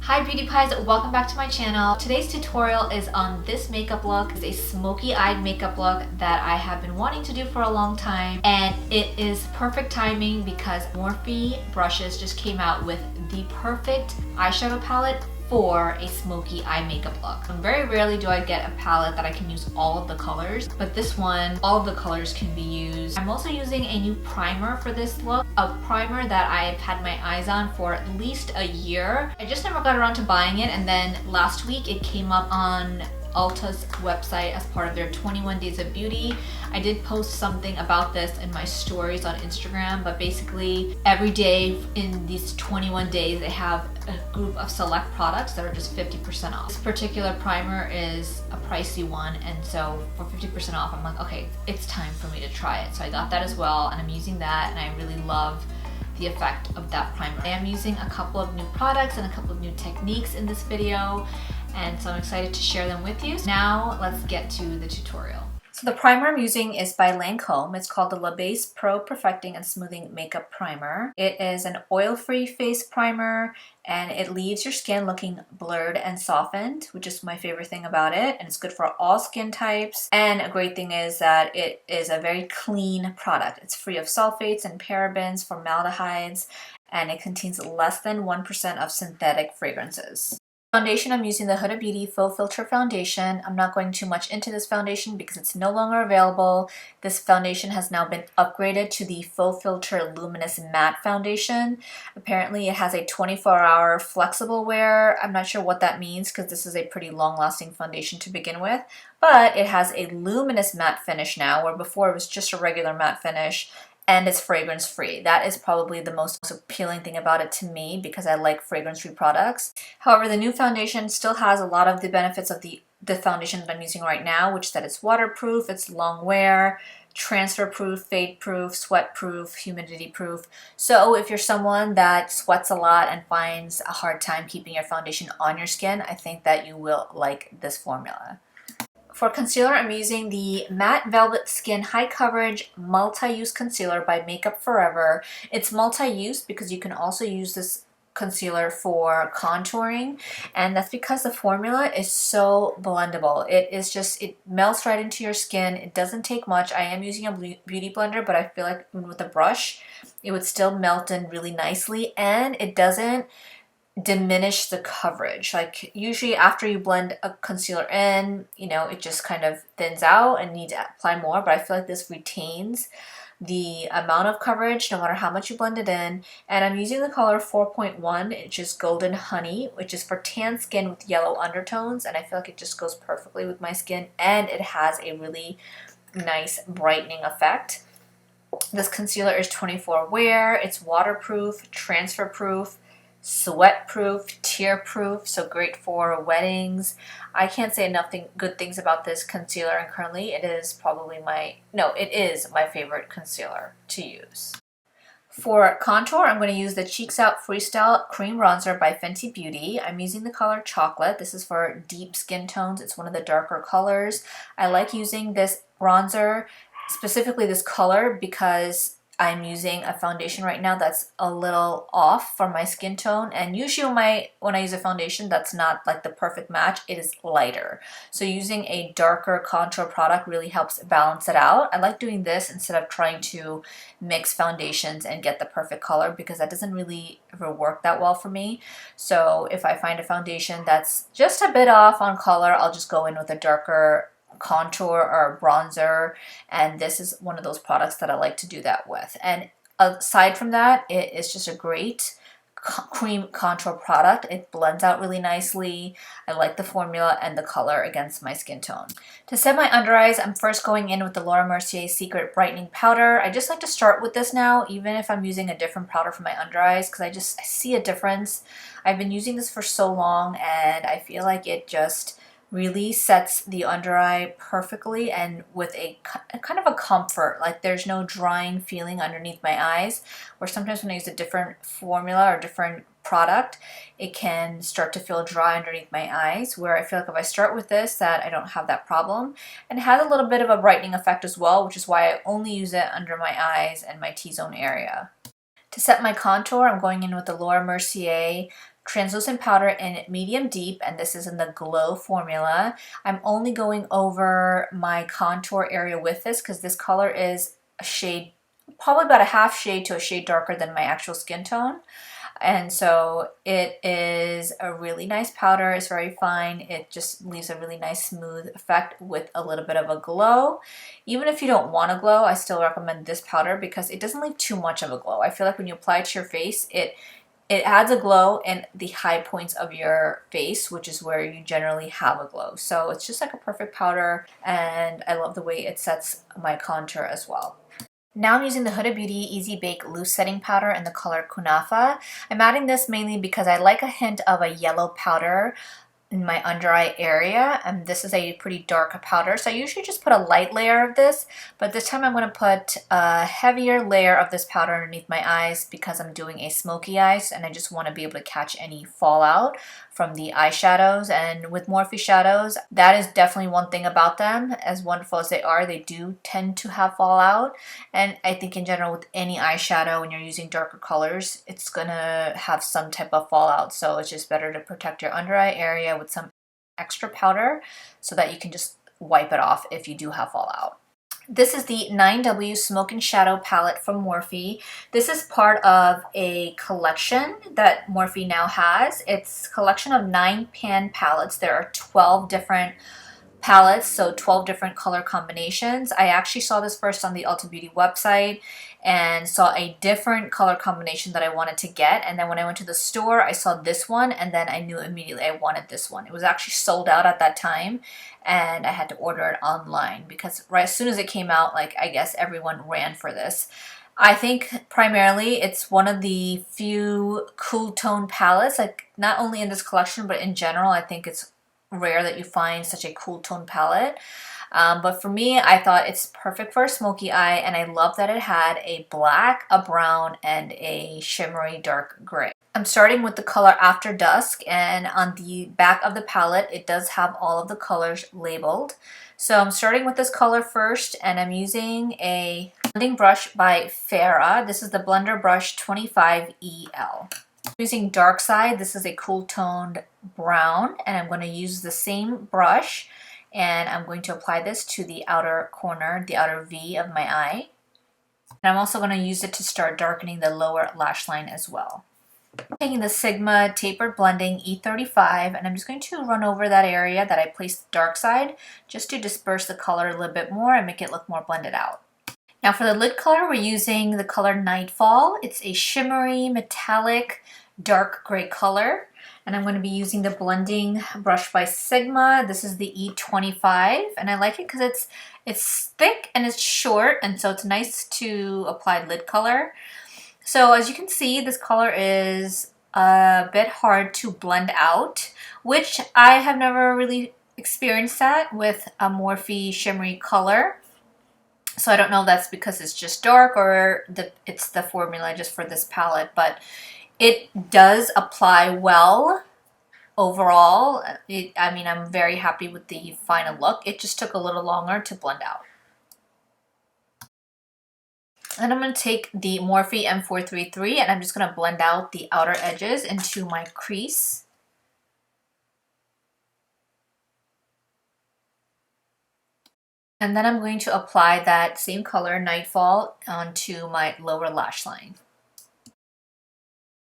Hi beauty pies, welcome back to my channel. Today's tutorial is on this makeup look. It's a smoky eyed makeup look that I have been wanting to do for a long time, and it is perfect timing because Morphe brushes just came out with the perfect eyeshadow palette for a smoky eye makeup look. Very rarely do I get a palette that I can use all of the colors, but this one, all of the colors can be used. I'm also using a new primer for this look, a primer that I've had my eyes on for at least a year. I just never got around to buying it, and then last week it came up on Ulta's website as part of their 21 Days of Beauty. I did post something about this in my stories on Instagram, but basically every day in these 21 days they have a group of select products that are just 50% off. This particular primer is a pricey one, and so for 50% off I'm like, okay, it's time for me to try it. So I got that as well, and I'm using that, and I really love the effect of that primer. I am using a couple of new products and a couple of new techniques in this video, and so I'm excited to share them with you. Now let's get to the tutorial. So the primer I'm using is by Lancome. It's called the La Base Pro Perfecting and Smoothing Makeup Primer. It is an oil-free face primer, and it leaves your skin looking blurred and softened, which is my favorite thing about it, and it's good for all skin types. And a great thing is that it is a very clean product. It's free of sulfates and parabens, formaldehydes, and it contains less than 1% of synthetic fragrances. Foundation, I'm using the Huda Beauty Faux Filter Foundation. I'm not going too much into this foundation because it's no longer available. This foundation has now been upgraded to the Faux Filter Luminous Matte Foundation. Apparently it has a 24-hour flexible wear. I'm not sure what that means because this is a pretty long-lasting foundation to begin with, but it has a luminous matte finish now, where before it was just a regular matte finish. And it's fragrance free. That is probably the most appealing thing about it to me because I like fragrance free products. However, the new foundation still has a lot of the benefits of the foundation that I'm using right now, which is that it's waterproof, it's long wear, transfer proof, fade proof, sweat proof, humidity proof. So if you're someone that sweats a lot and finds a hard time keeping your foundation on your skin, I think that you will like this formula. For concealer, I'm using the Matte Velvet Skin High Coverage Multi-Use Concealer by Makeup Forever. It's multi-use because you can also use this concealer for contouring, and that's because the formula is so blendable. It melts right into your skin. It doesn't take much. I am using a beauty blender, but I feel like with a brush, it would still melt in really nicely, and it doesn't diminish the coverage. Like usually after you blend a concealer in, it just kind of thins out and need to apply more, but I feel like this retains the amount of coverage no matter how much you blend it in. And I'm using the color 4.1, which is Golden Honey, which is for tan skin with yellow undertones, and I feel like it just goes perfectly with my skin, and it has a really nice brightening effect. This concealer is 24 wear, it's waterproof, transfer proof, sweat proof, tear proof, so great for weddings. I can't say enough good things about this concealer, and currently it is my favorite concealer to use. For contour, I'm going to use the Cheeks Out Freestyle Cream Bronzer by Fenty Beauty. I'm using the color Chocolate. This is for deep skin tones. It's one of the darker colors. I like using this bronzer, specifically this color, because I'm using a foundation right now that's a little off for my skin tone, and usually when I use a foundation that's not like the perfect match, it is lighter. So using a darker contour product really helps balance it out. I like doing this instead of trying to mix foundations and get the perfect color, because that doesn't really ever work that well for me. So if I find a foundation that's just a bit off on color, I'll just go in with a darker contour or bronzer, and this is one of those products that I like to do that with. And aside from that, it is just a great cream contour product. It blends out really nicely. I like the formula and the color against my skin tone. To set my under eyes, I'm first going in with the Mercier Secret Brightening Powder. I just like to start with this now, even if I'm using a different powder for my under eyes, because I see a difference. I've been using this for so long, and I feel like it just really sets the under eye perfectly, and with a kind of a comfort. Like there's no drying feeling underneath my eyes, where sometimes when I use a different formula or different product, it can start to feel dry underneath my eyes, where I feel like if I start with this, that I don't have that problem. And it has a little bit of a brightening effect as well, which is why I only use it under my eyes and my T-zone area. To set my contour, I'm going in with the Mercier translucent powder in medium deep, and this is in the Glow formula. I'm only going over my contour area with this because this color is a shade, probably about a half shade to a shade darker than my actual skin tone. And so it is a really nice powder. It's very fine. It just leaves a really nice smooth effect with a little bit of a glow. Even if you don't want a glow, I still recommend this powder because it doesn't leave too much of a glow. I feel like when you apply it to your face, it adds a glow in the high points of your face, which is where you generally have a glow. So it's just like a perfect powder, and I love the way it sets my contour as well. Now I'm using the Huda Beauty Easy Bake Loose Setting Powder in the color Kunafa. I'm adding this mainly because I like a hint of a yellow powder in my under eye area, and this is a pretty dark powder, so I usually just put a light layer of this, but this time I'm going to put a heavier layer of this powder underneath my eyes because I'm doing a smoky eyes and I just want to be able to catch any fallout from the eyeshadows. And with Morphe shadows, that is definitely one thing about them. As wonderful as they are, they do tend to have fallout, and I think in general with any eyeshadow when you're using darker colors, it's gonna have some type of fallout, so it's just better to protect your under eye area with some extra powder so that you can just wipe it off if you do have fallout. This is the 9W Smoke and Shadow palette from Morphe. This is part of a collection that Morphe now has. It's a collection of 9 pan palettes. There are 12 different palettes, so 12 different color combinations. I actually saw this first on the Ulta Beauty website and saw a different color combination that I wanted to get, and then when I went to the store I saw this one, and then I knew immediately I wanted this one. It was actually sold out at that time and I had to order it online because right as soon as it came out, like, I guess everyone ran for this. I think primarily it's one of the few cool tone palettes, like not only in this collection but in general. I think it's rare that you find such a cool tone palette. But for me, I thought it's perfect for a smoky eye, and I love that it had a black, a brown, and a shimmery dark gray. I'm starting with the color After Dusk, and on the back of the palette, it does have all of the colors labeled. So I'm starting with this color first, and I'm using a blending brush by Farah. This is the Blender Brush 25EL. Using Dark Side, this is a cool toned brown, and I'm going to use the same brush and I'm going to apply this to the outer corner, the outer V of my eye. And I'm also going to use it to start darkening the lower lash line as well. I'm taking the Sigma Tapered Blending E35, and I'm just going to run over that area that I placed Dark Side just to disperse the color a little bit more and make it look more blended out. Now for the lid color, we're using the color Nightfall. It's a shimmery, metallic, dark gray color. And I'm going to be using the blending brush by Sigma. This is the E25, and I like it because it's thick and it's short, and so it's nice to apply lid color. So as you can see, this color is a bit hard to blend out, which I have never really experienced that with a Morphe shimmery color. So I don't know if that's because it's just dark or it's the formula just for this palette, but it does apply well overall. I mean, I'm very happy with the final look. It just took a little longer to blend out. And I'm going to take the Morphe M433 and I'm just going to blend out the outer edges into my crease. And then I'm going to apply that same color, Nightfall, onto my lower lash line.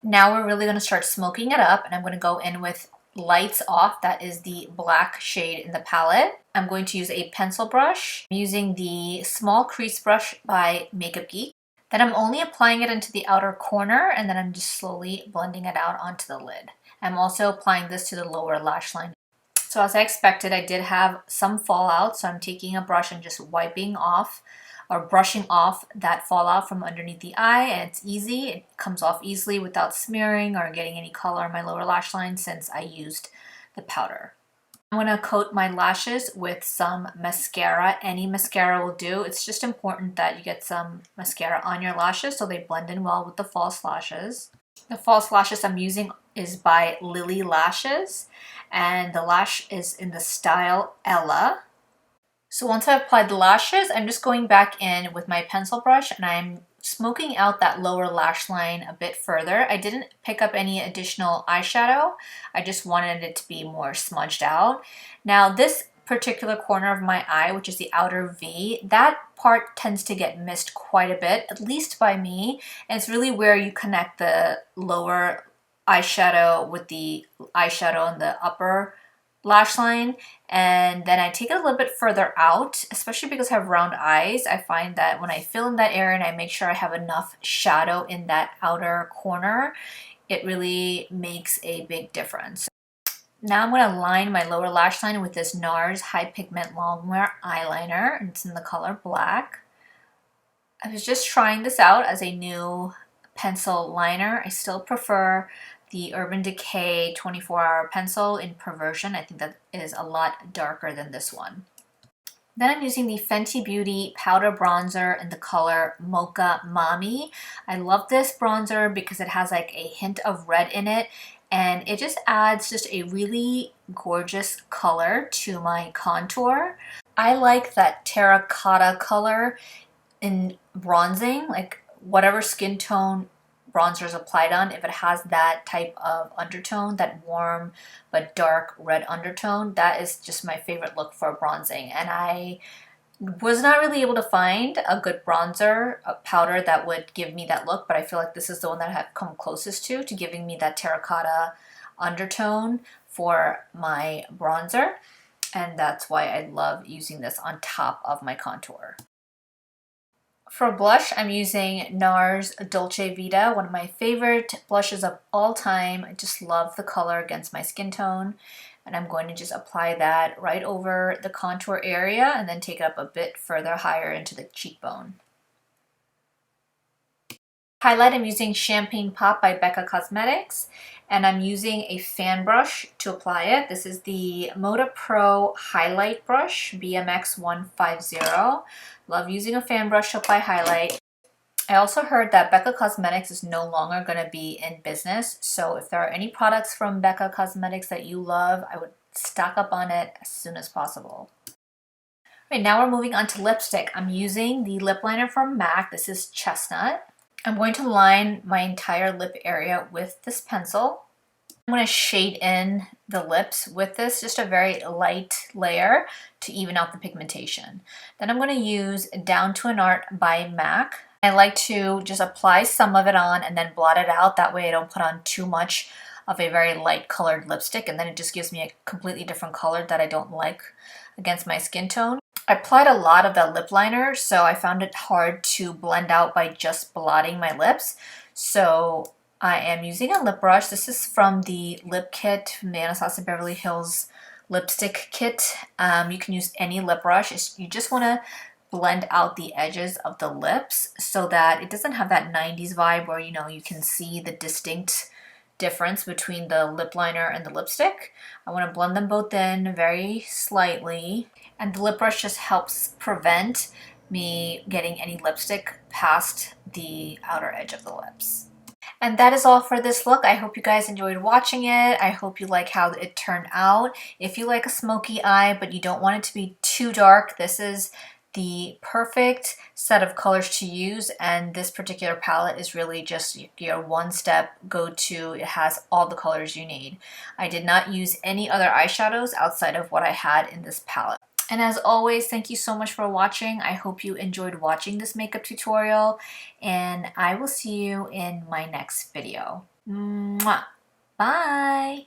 Now we're really going to start smoking it up, and I'm going to go in with Lights Off. That is the black shade in the palette. I'm going to use a pencil brush. I'm using the small crease brush by Makeup Geek. Then I'm only applying it into the outer corner, and then I'm just slowly blending it out onto the lid. I'm also applying this to the lower lash line. So as I expected, I did have some fallout, so I'm taking a brush and just wiping off or brushing off that fallout from underneath the eye, and it's easy. It comes off easily without smearing or getting any color on my lower lash line since I used the powder. I'm going to coat my lashes with some mascara. Any mascara will do. It's just important that you get some mascara on your lashes so they blend in well with the false lashes. The false lashes I'm using is by Lilly Lashes, and the lash is in the style Ella. So once I've applied the lashes, I'm just going back in with my pencil brush and I'm smoking out that lower lash line a bit further. I didn't pick up any additional eyeshadow. I just wanted it to be more smudged out. Now this particular corner of my eye, which is the outer V, that part tends to get missed quite a bit, at least by me. And it's really where you connect the lower eyeshadow with the eyeshadow on the upper lash line, and then I take it a little bit further out, especially because I have round eyes. I find that when I fill in that area and I make sure I have enough shadow in that outer corner, it really makes a big difference. Now I'm going to line my lower lash line with this NARS High Pigment Longwear eyeliner, and it's in the color black. I was just trying this out as a new pencil liner. I still prefer the Urban Decay 24-hour pencil in Perversion. I think that is a lot darker than this one. Then I'm using the Fenty Beauty powder bronzer in the color Mocha Mami. I love this bronzer because it has like a hint of red in it, and it just adds just a really gorgeous color to my contour. I like that terracotta color in bronzing, like whatever skin tone bronzer is applied on, if it has that type of undertone, that warm but dark red undertone, that is just my favorite look for bronzing. And I was not really able to find a good bronzer, a powder that would give me that look, but I feel like this is the one that I have come closest to giving me that terracotta undertone for my bronzer. And that's why I love using this on top of my contour. For blush, I'm using NARS Dolce Vita, one of my favorite blushes of all time. I just love the color against my skin tone. And I'm going to just apply that right over the contour area and then take it up a bit further higher into the cheekbone. Highlight, I'm using Champagne Pop by Becca Cosmetics, and I'm using a fan brush to apply it. This is the Moda Pro Highlight Brush, BMX 150. Love using a fan brush to apply highlight. I also heard that Becca Cosmetics is no longer going to be in business, so if there are any products from Becca Cosmetics that you love, I would stock up on it as soon as possible. Right, now we're moving on to lipstick. I'm using the lip liner from MAC. This is Chestnut. I'm going to line my entire lip area with this pencil. I'm going to shade in the lips with this, just a very light layer to even out the pigmentation. Then I'm going to use Down to an Art by MAC. I like to just apply some of it on and then blot it out. That way I don't put on too much of a very light colored lipstick, and then it just gives me a completely different color that I don't like against my skin tone. I applied a lot of that lip liner, so I found it hard to blend out by just blotting my lips. So I am using a lip brush. This is from the lip kit from the Anastasia Beverly Hills lipstick kit. You can use any lip brush. You just want to blend out the edges of the lips so that it doesn't have that 90s vibe where, you know, you can see the distinct difference between the lip liner and the lipstick. I want to blend them both in very slightly, and the lip brush just helps prevent me getting any lipstick past the outer edge of the lips. And that is all for this look. I hope you guys enjoyed watching it. I hope you like how it turned out. If you like a smoky eye but you don't want it to be too dark, this is the perfect set of colors to use, and this particular palette is really just your one-step go-to. It has all the colors you need. I did not use any other eyeshadows outside of what I had in this palette. And as always, thank you so much for watching. I hope you enjoyed watching this makeup tutorial, and I will see you in my next video. Mwah! Bye!